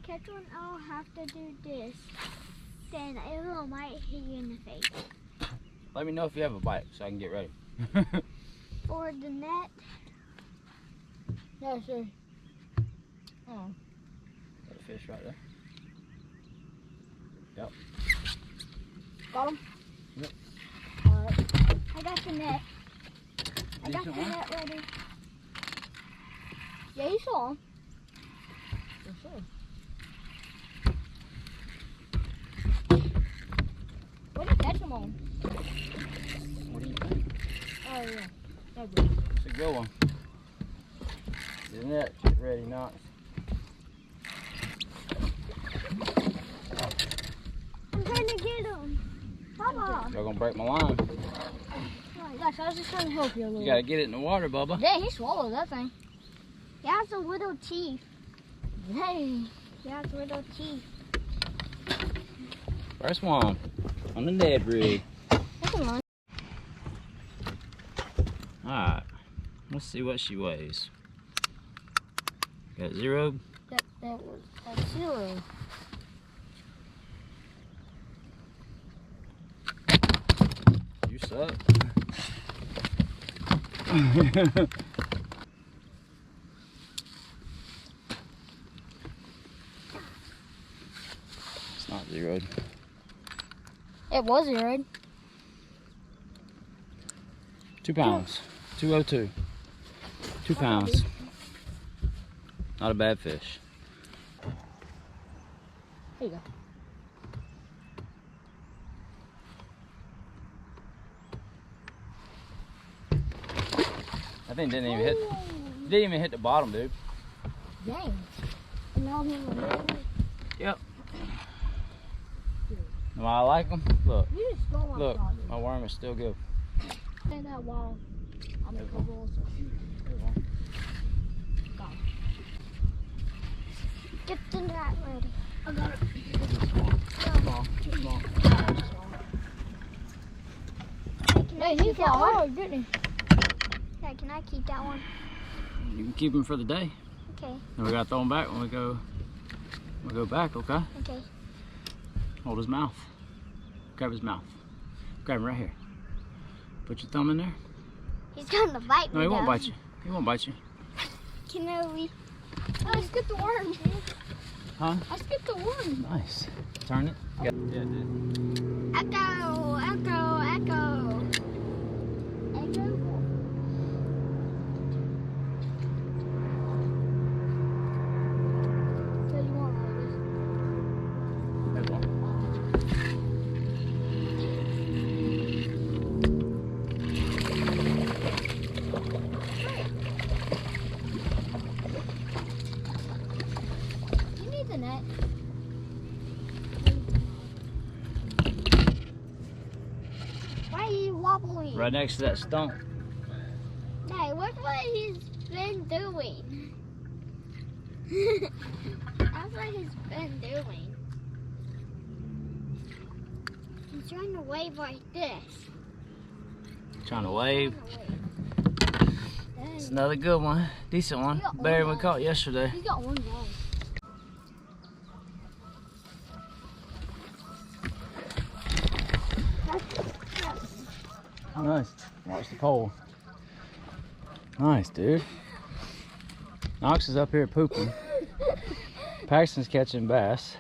catch one, I'll have to do this. Then it might hit you in the face. Let me know if you have a bite so I can get ready. For the net. Yeah, sure. Oh. Got a fish right there. Yep. Got him? Yep. Alright. I got the net. I got the Decent one? net ready. Yeah, you saw him. For sure. What did you catch him on? What do you think? Oh, yeah. That's good. It's a good one. The net, get ready, Knox. I'm trying to get him. Papa. Y'all gonna break my line. Oh my gosh, I was just trying to help you a little. You gotta get it in the water, Bubba. Dang, he swallowed that thing. He has a little teeth. Dang. He has little teeth. First one on the Ned rig. Come on. Alright, let's see what she weighs. Got 0. That was a 0. You suck. It's not 0. It was 0. 2 pounds. 202. 2 pounds. Not a bad fish. There you go. I think didn't even hit the bottom, dude. Dang. And now I'm in the middle. Yep. Know why I like them? Look, You just stole my look, shot, dude. my worm is still good. Say that while I'm in trouble also. Got it. Get the net ready. I got it. Small. Can I Hey, he keep that fought one? hard, didn't he? Yeah, can I keep that one? You can keep them for the day. Okay, And we gotta throw them back when we go back, okay? okay. Hold his mouth. Grab his mouth. Grab him right here. Put your thumb in there. He's gonna bite me. No, he won't though. bite you. He won't bite you. Can we? I skipped the worm. Huh? I skipped the worm. Nice. Turn it. Yeah, dude. Echo, echo, echo. Echo? So you want all this? There's one. You need the net. Why are you wobbling? Right next to that stump. Hey, look what he's been doing. That's what he's been doing. He's trying to wave like this. Trying to wave. Dang. It's another good one. Decent one. Yeah, Better than we yeah. caught yesterday. He's got one guy. Nice. Watch the pole. Nice, dude. Knox is up here pooping. Paxton's catching bass.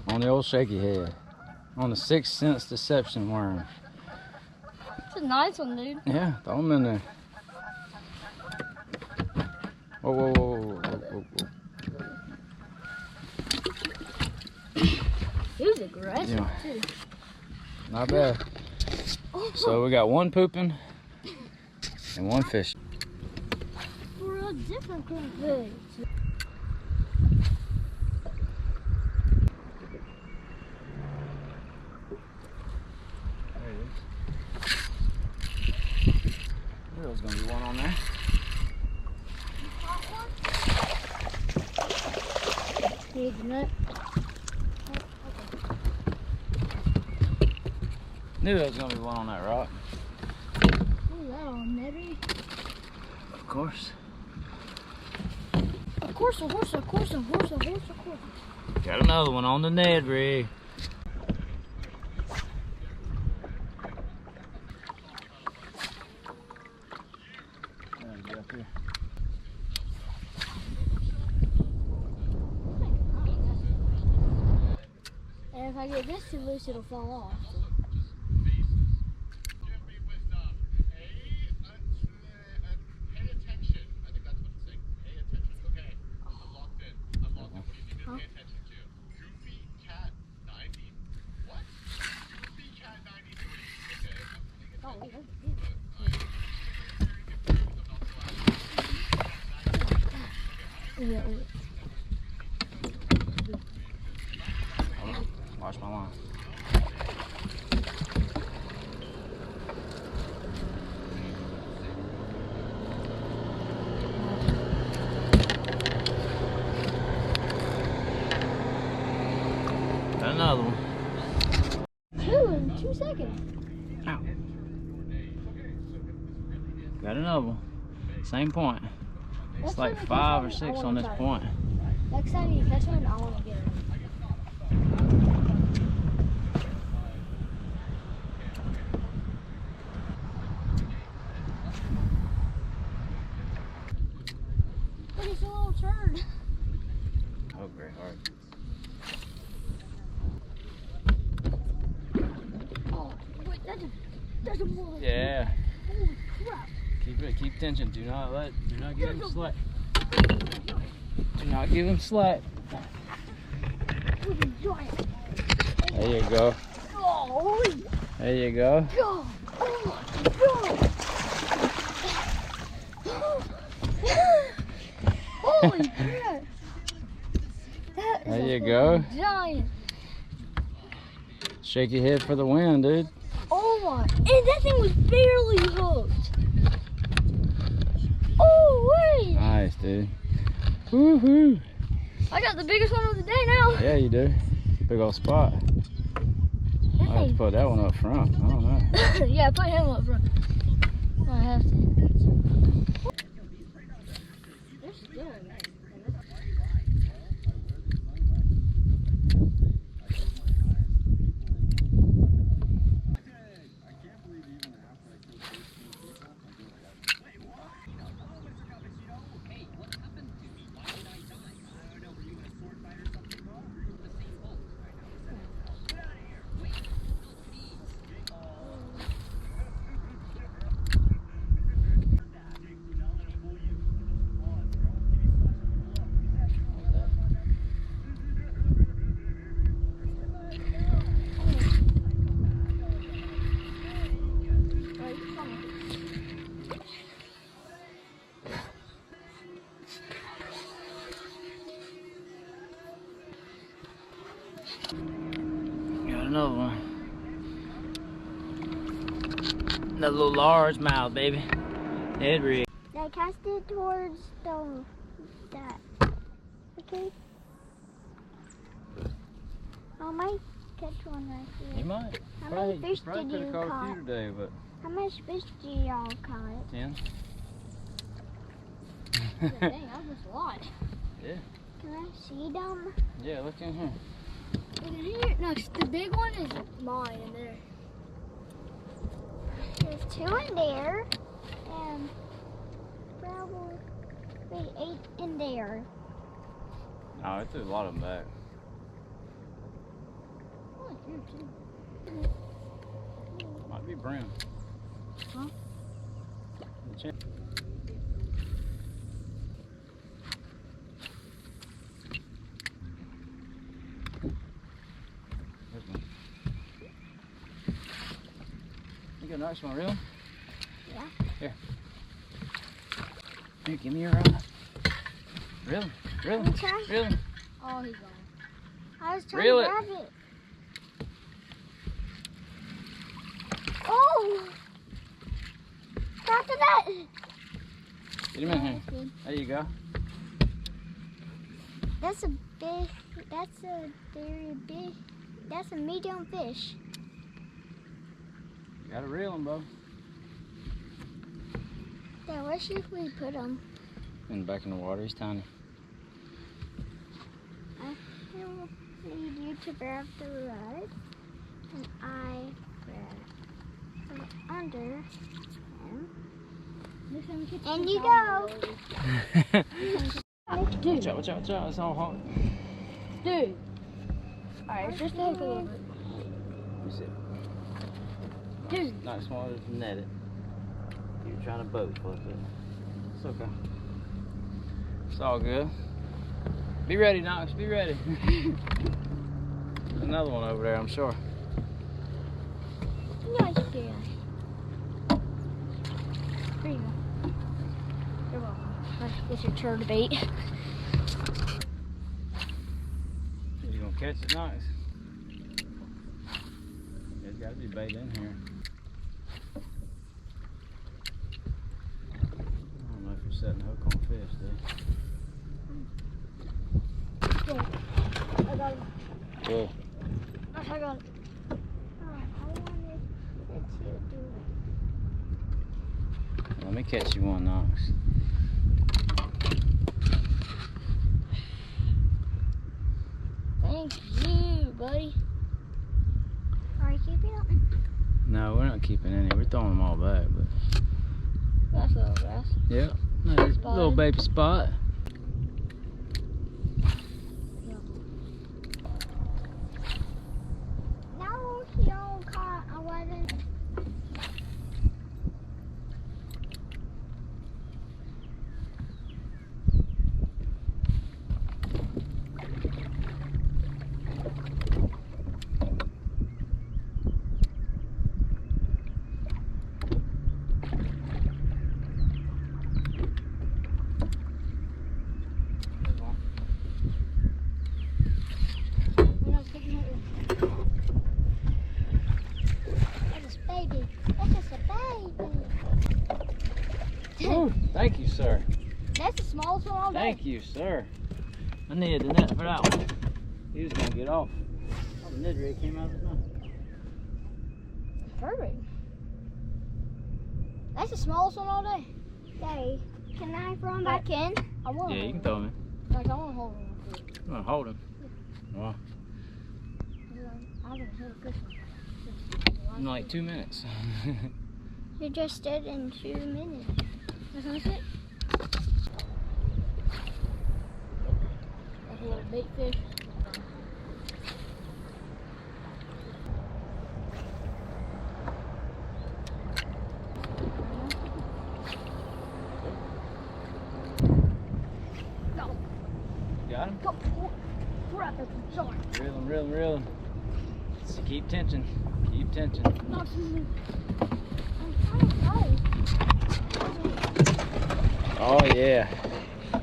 On the old shaky head. On the 6th Sense Deception worm. It's a nice one, dude. Yeah, throw them in there. Whoa, whoa, whoa, whoa, whoa, whoa. He was aggressive, Yeah. too. Not bad. So we got one pooping and one fish. For a different kind of fish. There it is. There's gonna be one on there. Need the net. Knew there was gonna be one on that rock. Ooh, that on Nedry? Of course. Of course, of course, of course, of course, of course, of course. Got another one on the Ned rig. Get up here. And if I get this too loose, it'll fall off. Yeah. Watch my line. Got another one. 2 in 2 seconds. Ow. Got another one. Same point. It's like 5 or 6 on this point. Next time you catch one, I want to get it. Look, it's a little turd. Oh, great heart. Oh, wait, that's a bullet. Yeah. Holy crap. Keep tension. Do not give him slack. Do not give him slack. Look at giant. There you go. Oh, There you go. God. Oh my God. Holy crap. That is There a you go. giant. Shake your head for the wind, dude. Oh my. And that thing was barely hooked. Oh, wait. Nice, dude. Woohoo. I got the biggest one of the day now. Yeah, you do. Big old spot. That I have to thing. put that one up front. I don't know. Yeah, put him up front. I have to. They're still in there. Got another one. Another little largemouth, baby. Head rig. They cast it towards that. Okay. I might catch one right You here. might. How many fish Probably did could you have caught a caught? few today, but How much fish did y'all caught? 10. Dang, that was a lot. Can I see them? Yeah, look in here. Look in here. No, the big one is mine in there. There's 2 in there, and probably 8 in there. Oh, I threw a lot of them back. Oh, here too. Might be brim. Huh? There's one. You got a nice one, reel? Yeah. Here. Here, give me your rod. Reel him. Reel him. I'm trying. Reel him. Oh, he's gone. I was trying Reel to it. grab it. Oh! After that. Get him in here. That's good. There you go. That's a big. That's a very big. That's a medium fish. You gotta reel him, bub. Dad, where should we put him? And back in the water, he's tiny. I need you to grab the rod, and I grab from under him. And you go. Dude, Watch out, it's all hot. dude. Alright, just take a little bit. Let me see. Dude. Not small enough to net it. You're trying to boat flip it. It's okay. It's all good. Be ready, Knox, be ready. There's another one over there, I'm sure. Nice fish. Here you go. You're welcome. That's your turn to bait. You gonna catch it, Knox? There's gotta be bait in here. I don't know if you're setting a hook on fish, dude. I got it. Cool. I got it. I wanted to do Let me catch you one, Knox. Thank you, buddy. Are you keeping them? No, we're not keeping any. We're throwing them all back, but That's a little grass. yeah, nice little baby spot. No, he don't caught 11. That's a baby. That's just a baby. Ooh, thank you, sir. That's the smallest one all day. Thank you, sir. I needed the net for that one. He was gonna get off. Oh, the Ned rig came out of his mouth. Perfect. That's the smallest one all day. Daddy, can I throw him back in? I want to Yeah, you can throw him in. Like, I want to hold him. You wanna hold him? Well, I haven't held a fish in like 2 minutes. You just did in 2 minutes. That's it. That's a little bait fish. Got him? Go. Crap, that's sorry. Reel him. So keep tension. Keep tension. Not too Oh yeah. I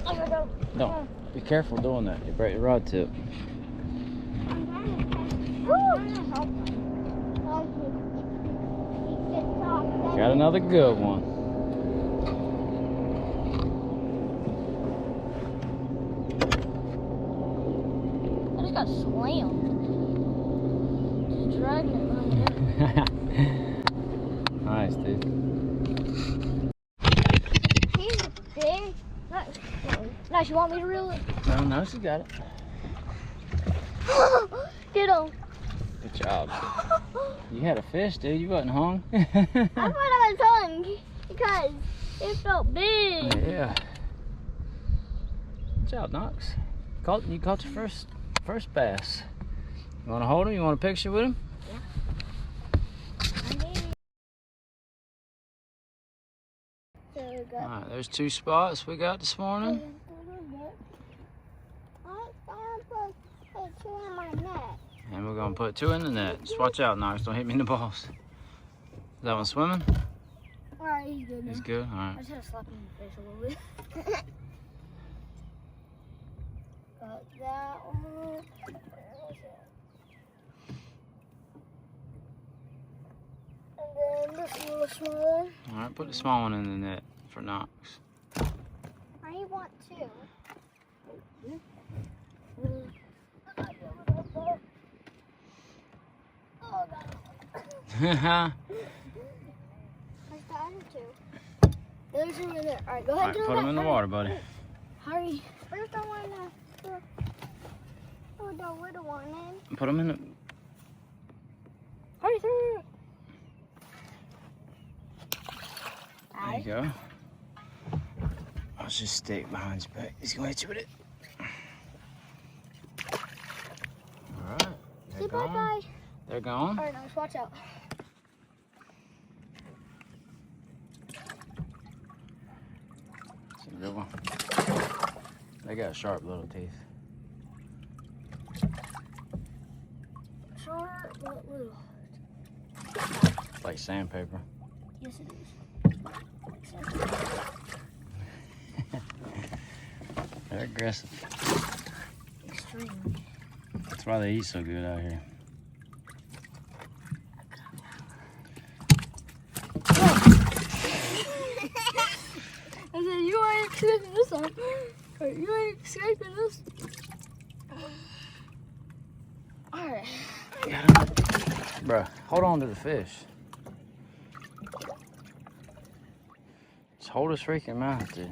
gotta go. No, be careful doing that. You break your rod tip. Got another good one. I just got slammed. Just dragging it behind me. Nice, dude. He's big. Nice, you want me to reel it? No, she got it. Get him. Good job. You had a fish, dude. You wasn't hung. I thought I was hung because it felt big. Yeah. Good job, Knox. You caught your first bass. You want to hold him? You want a picture with him? So we All got right, there's 2 spots we got this morning. put 2 in my net. And we're going to put 2 in the net. Just watch out, Knox. Don't hit me in the balls. Is that one swimming? Alright, he's good now. He's good? All I right. just had to slap him in the face a little bit. Got that one. And then this little small one. All right, put the small one in the net for Knox. I want 2. Oh, God. Where's There's him in there. All right, go ahead. Alright, put him in the water, buddy. Hurry. First, I want to put the little one in. Put him in the... Hurry through. There you go. I'll just stick behind your back. He's gonna hit you with it. Alright. Say bye-bye. They're gone. All right, now just watch out. That's a good one. They got sharp little teeth. Short, but little. Like sandpaper. Yes, it is. They're aggressive. Extremely. That's why they eat so good out here. I said, you ain't escaping this one. You ain't escaping this. Alright. Bruh, hold on to the fish. Just hold his freaking mouth, dude.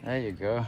There you go.